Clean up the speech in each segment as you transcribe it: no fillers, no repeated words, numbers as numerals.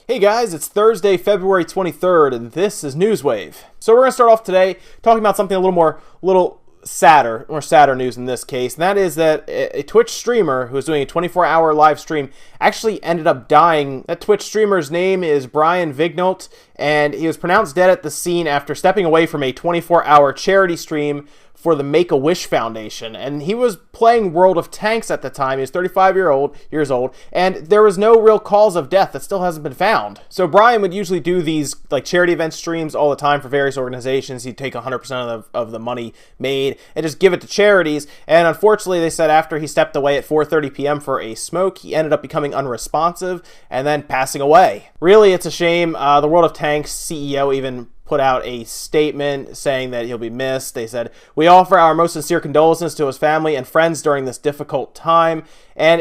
Hey guys, it's Thursday, February 23rd, and this is Newswave. So we're going to start off today talking about something a little sadder, more sadder news in this case, and that is that a Twitch streamer who was doing a 24-hour live stream actually ended up dying. That Twitch streamer's name is Brian Vignolt, and he was pronounced dead at the scene after stepping away from a 24-hour charity stream for the Make-A-Wish Foundation. And he was playing World of Tanks at the time. He was 35 years old, and there was no real cause of death that still hasn't been found. So Brian would usually do these like charity event streams all the time for various organizations. He'd take 100% of the money made and just give it to charities. And unfortunately, they said after he stepped away at 4:30 p.m. for a smoke, he ended up becoming unresponsive and then passing away. Really, it's a shame. The World of Tanks CEO even put out a statement saying that he'll be missed. They said, "We offer our most sincere condolences to his family and friends during this difficult time." And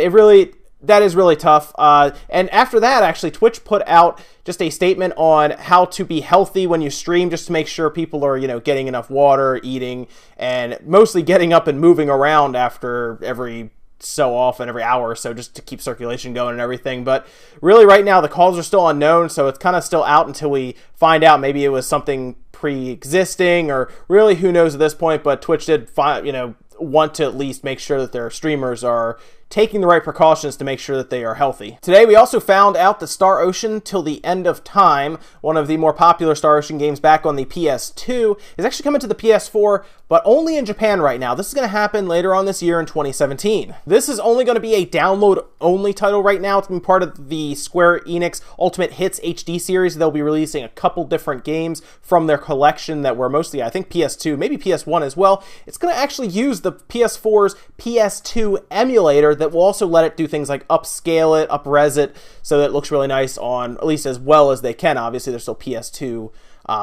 that is really tough. And after that, actually, Twitch put out just a statement on how to be healthy when you stream, just to make sure people are, getting enough water, eating, and mostly getting up and moving around after every so often, every hour or so, just to keep circulation going and everything. But really right now the cause are still unknown, so it's kind of still out until we find out. Maybe it was something pre-existing, or really who knows at this point. But Twitch did want to at least make sure that their streamers are taking the right precautions to make sure that they are healthy. Today we also found out that Star Ocean Till the End of Time, one of the more popular Star Ocean games back on the PS2, is actually coming to the PS4, but only in Japan right now. This is going to happen later on this year in 2017. This is only going to be a download-only title right now. It's going to be part of the Square Enix Ultimate Hits HD series. They'll be releasing a couple different games from their collection that were mostly, I think, PS2, maybe PS1 as well. It's going to actually use the PS4's PS2 emulator that will also let it do things like upscale it, up-res it, so that it looks really nice on, at least as well as they can. Obviously, there's still PS2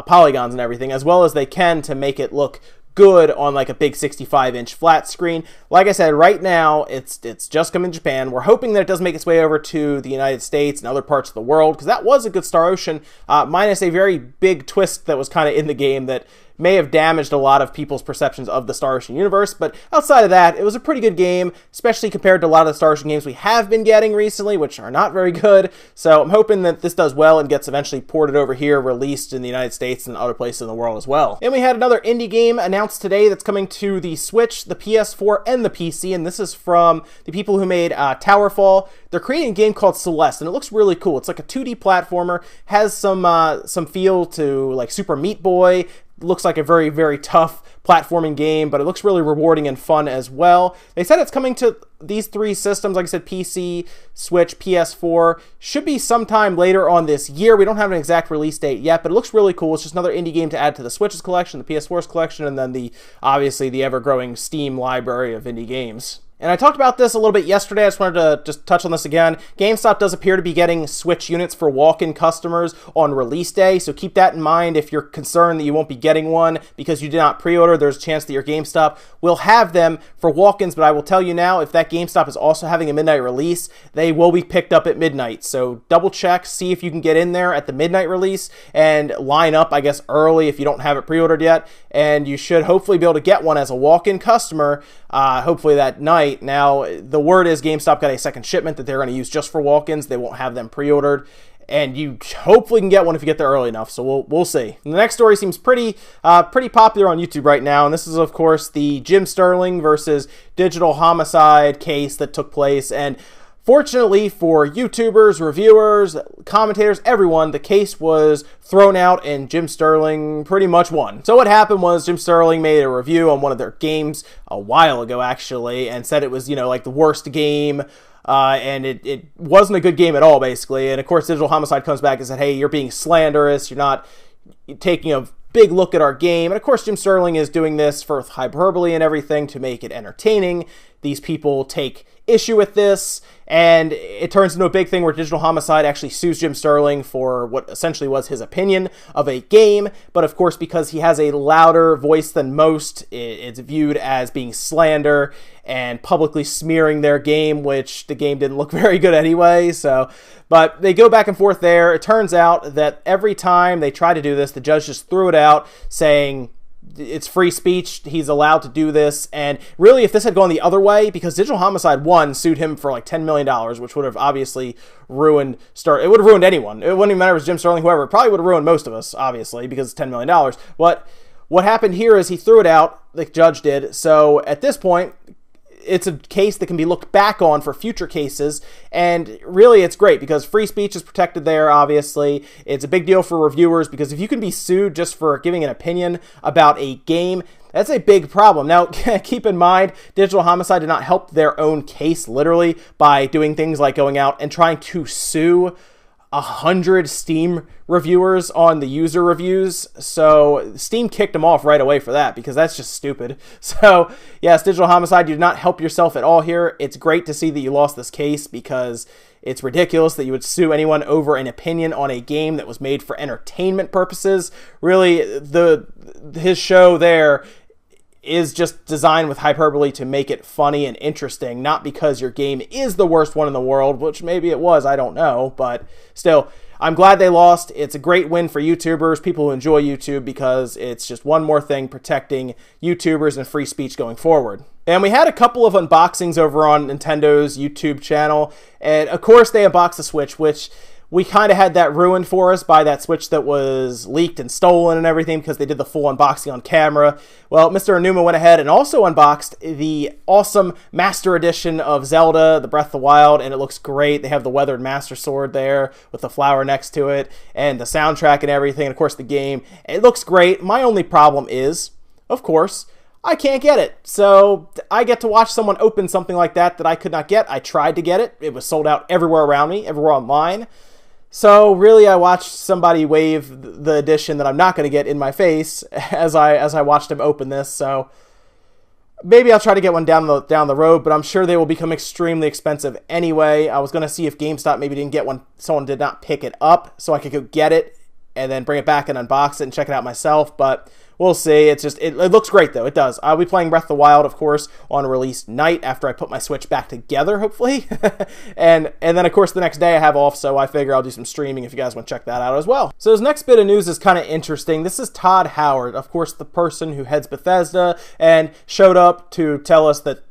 polygons and everything, as well as they can to make it look good on like a big 65-inch flat screen. Like I said, right now, it's just come in Japan. We're hoping that it does make its way over to the United States and other parts of the world, because that was a good Star Ocean, minus a very big twist that was kind of in the game that may have damaged a lot of people's perceptions of the Star Ocean universe. But outside of that, it was a pretty good game, especially compared to a lot of the Star Ocean games we have been getting recently, which are not very good. So I'm hoping that this does well and gets eventually ported over here, released in the United States and other places in the world as well. And we had another indie game announced today that's coming to the Switch, the PS4, and the PC, and this is from the people who made Towerfall. They're creating a game called Celeste, and it looks really cool. It's like a 2D platformer, has some feel to like Super Meat Boy. Looks like a very, very tough platforming game, but it looks really rewarding and fun as well. They said it's coming to these three systems, like I said, PC, Switch, PS4. Should be sometime later on this year. We don't have an exact release date yet, but it looks really cool. It's just another indie game to add to the Switch's collection, the PS4's collection, and then obviously the ever-growing Steam library of indie games. And I talked about this a little bit yesterday. I just wanted to just touch on this again. GameStop does appear to be getting Switch units for walk-in customers on release day, so keep that in mind if you're concerned that you won't be getting one because you did not pre-order. There's a chance that your GameStop will have them for walk-ins, but I will tell you now, if that GameStop is also having a midnight release, they will be picked up at midnight. So double check, see if you can get in there at the midnight release and line up, I guess, early if you don't have it pre-ordered yet, and you should hopefully be able to get one as a walk-in customer, hopefully that night. Now, the word is GameStop got a second shipment that they're going to use just for walk-ins. They won't have them pre-ordered, and you hopefully can get one if you get there early enough, so we'll see. And the next story seems pretty popular on YouTube right now, and this is, of course, the Jim Sterling versus Digital Homicide case that took place. And fortunately for YouTubers, reviewers, commentators, everyone, the case was thrown out and Jim Sterling pretty much won. So what happened was Jim Sterling made a review on one of their games a while ago, actually, and said it was, like the worst game, and it wasn't a good game at all, basically. And of course, Digital Homicide comes back and said, hey, you're being slanderous, you're not taking a big look at our game. And of course, Jim Sterling is doing this for hyperbole and everything to make it entertaining. These people take issue with this, and it turns into a big thing where Digital Homicide actually sues Jim Sterling for what essentially was his opinion of a game. But of course, because he has a louder voice than most, it's viewed as being slander and publicly smearing their game, which the game didn't look very good anyway. But they go back and forth there. It turns out that every time they try to do this, the judge just threw it out saying, it's free speech. He's allowed to do this. And really, if this had gone the other way, because Digital Homicide 1 sued him for like $10 million, which would have obviously ruined it would have ruined anyone. It wouldn't even matter if it was Jim Sterling, whoever. It probably would have ruined most of us, obviously, because it's $10 million. But what happened here is he threw it out, the judge did. So at this point, it's a case that can be looked back on for future cases, and really it's great because free speech is protected there, obviously. It's a big deal for reviewers because if you can be sued just for giving an opinion about a game, that's a big problem. Now, keep in mind, Digital Homicide did not help their own case, literally, by doing things like going out and trying to sue 100 Steam reviewers on the user reviews. So Steam kicked them off right away for that because that's just stupid. So yes, Digital Homicide, you did not help yourself at all here. It's great to see that you lost this case because it's ridiculous that you would sue anyone over an opinion on a game that was made for entertainment purposes. Really, his show there is just designed with hyperbole to make it funny and interesting, not because your game is the worst one in the world, which maybe it was, I don't know, but still, I'm glad they lost. It's a great win for YouTubers, people who enjoy YouTube, because it's just one more thing protecting YouTubers and free speech going forward. And we had a couple of unboxings over on Nintendo's YouTube channel, and of course they unboxed the Switch, which we kind of had that ruined for us by that Switch that was leaked and stolen and everything because they did the full unboxing on camera. Well, Mr. Anuma went ahead and also unboxed the awesome Master Edition of Zelda, the Breath of the Wild, and it looks great. They have the weathered Master Sword there with the flower next to it, and the soundtrack and everything, and of course the game. It looks great. My only problem is, of course, I can't get it. So I get to watch someone open something like that I could not get. I tried to get it. It was sold out everywhere around me, everywhere online. So really, I watched somebody wave the edition that I'm not going to get in my face as I watched him open this. So maybe I'll try to get one down the road, but I'm sure they will become extremely expensive anyway. I was going to see if GameStop maybe didn't get one, someone did not pick it up, so I could go get it and then bring it back and unbox it and check it out myself. But we'll see. It's just, it looks great though. It does. I'll be playing Breath of the Wild, of course, on release night after I put my Switch back together, hopefully. and then, of course, the next day I have off, so I figure I'll do some streaming if you guys want to check that out as well. So this next bit of news is kind of interesting. This is Todd Howard, of course, the person who heads Bethesda and showed up to tell us that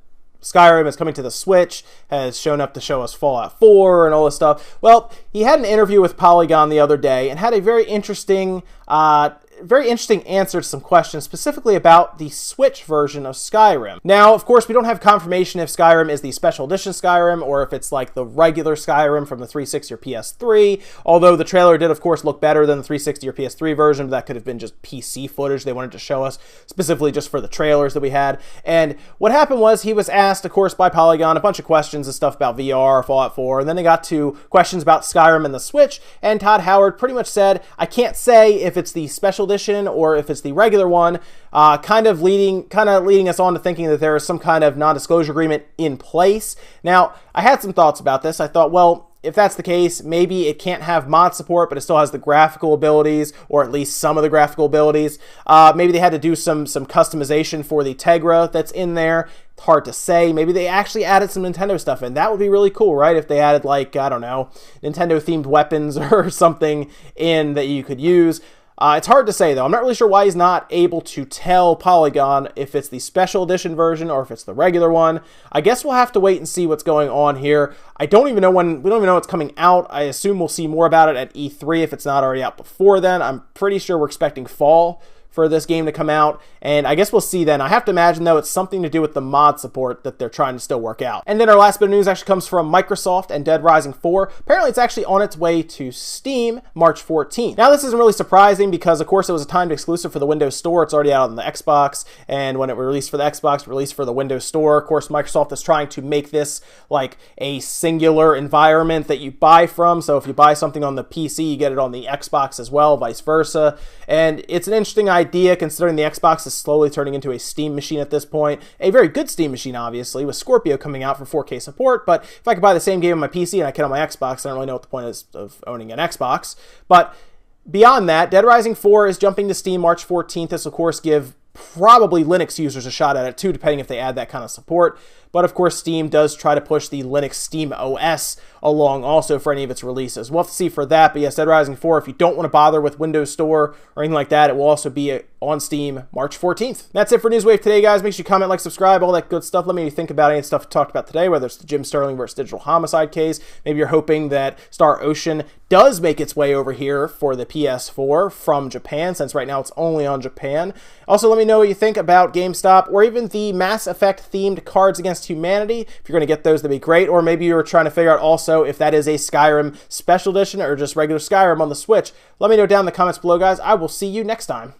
Skyrim is coming to the Switch, has shown up to show us Fallout 4 and all this stuff. Well, he had an interview with Polygon the other day and had a very interesting answer to some questions, specifically about the Switch version of Skyrim. Now, of course, we don't have confirmation if Skyrim is the special edition Skyrim or if it's like the regular Skyrim from the 360 or PS3, although the trailer did, of course, look better than the 360 or PS3 version, but that could have been just PC footage they wanted to show us, specifically just for the trailers that we had. And what happened was he was asked, of course, by Polygon a bunch of questions and stuff about VR, Fallout 4, and then they got to questions about Skyrim and the Switch, and Todd Howard pretty much said, I can't say if it's the special edition or if it's the regular one, kind of leading us on to thinking that there is some kind of non-disclosure agreement in place. Now, I had some thoughts about this. I thought, well, if that's the case, maybe it can't have mod support, but it still has the graphical abilities, or at least some of the graphical abilities. Maybe they had to do some customization for the Tegra that's in there. It's hard to say. Maybe they actually added some Nintendo stuff in. That would be really cool, right? If they added, like, I don't know, Nintendo-themed weapons or something in that you could use. It's hard to say, though. I'm not really sure why he's not able to tell Polygon if it's the special edition version or if it's the regular one. I guess we'll have to wait and see what's going on here. We don't even know what's coming out. I assume we'll see more about it at E3 if it's not already out before then. I'm pretty sure we're expecting fall for this game to come out, and I guess we'll see then. I have to imagine, though, it's something to do with the mod support that they're trying to still work out. And then our last bit of news actually comes from Microsoft and Dead Rising 4. Apparently, it's actually on its way to Steam March 14th. Now, this isn't really surprising because, of course, it was a timed exclusive for the Windows Store. It's already out on the Xbox, and when it was released for the Xbox, it released for the Windows Store. Of course, Microsoft is trying to make this like a singular environment that you buy from. So if you buy something on the PC, you get it on the Xbox as well, vice versa. And it's an interesting idea considering the Xbox is slowly turning into a Steam machine at this point. A very good Steam machine, obviously, with Scorpio coming out for 4K support, but if I could buy the same game on my PC and I can on my Xbox, I don't really know what the point is of owning an Xbox. But beyond that, Dead Rising 4 is jumping to Steam March 14th. This, of course, give probably Linux users a shot at it too, depending if they add that kind of support. but of course Steam does try to push the Linux Steam OS along also for any of its releases. We'll have to see for that, but yes, Dead Rising 4, if you don't want to bother with Windows Store or anything like that, it will also be on Steam March 14th. That's it for Newswave today, guys. Make sure you comment, like, subscribe, all that good stuff. Let me know what you think about any of the stuff we talked about today, whether it's the Jim Sterling versus Digital Homicide case. Maybe you're hoping that Star Ocean does make its way over here for the PS4 from Japan, since right now it's only on Japan. Also, let me know what you think about GameStop or even the Mass Effect themed Cards Against Humanity. If you're going to get those, that'd be great. Or maybe you were trying to figure out also if that is a Skyrim Special Edition or just regular Skyrim on the Switch. Let me know down in the comments below, guys. I will see you next time.